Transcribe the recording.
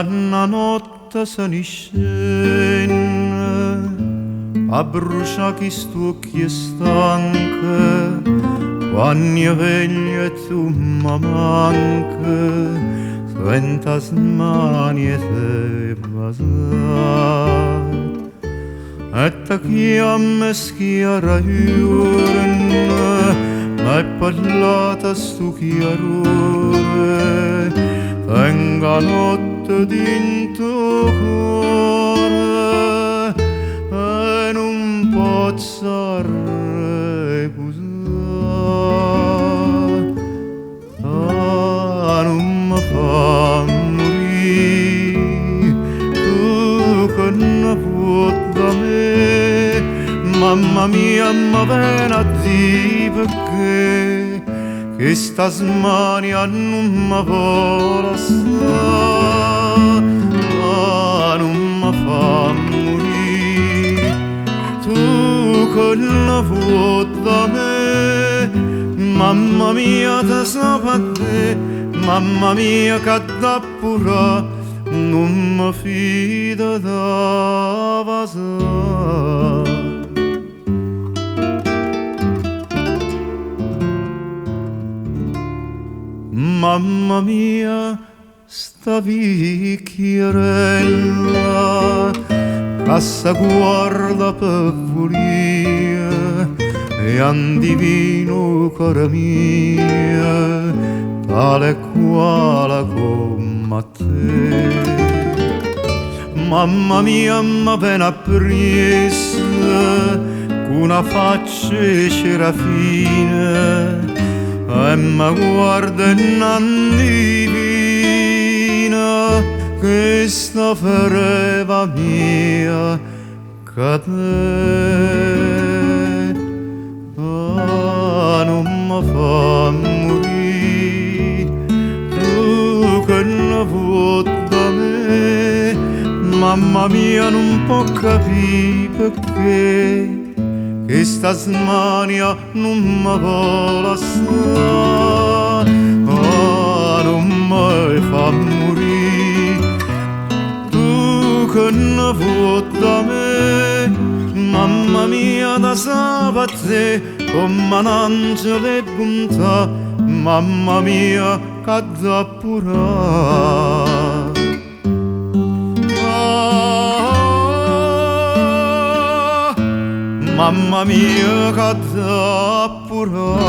una notte se ne scende a bruciare questi occhi stanche, quando io veglio e tu mi manchi, sento smani e te basare. E te chiama schiara giorno, ma è parlata stu chiarore, tenga notte dinto cuore e non posso riposare. Ah, non mi fa morire tu che ne vuoi da me, mamma mia, ma vieni a dire perché che sta smania non mi vuole stare. Ah, non mi fa morire tu che ne vuoi da me, mamma mia, te sapete, mamma mia, che da pura non mi fido da vasare. Mamma mia, sta vecchierella che si guarda per volia e andivino cara mia, tale quale come te. Mamma mia, ma ben appresa, con una faccia serafina, e mi guarda non divina, che sta fereva mia che te. Ah, non mi fa morire tu che ne vuoi da me, mamma mia, non può capire perché che sta smania non mi vuole stare. Ah, non mi fa morire tu che ne vuoi da me, mamma mia, da sapete come un angelo e bontà, mamma mia, che da pura. Mamma mia, che da pura.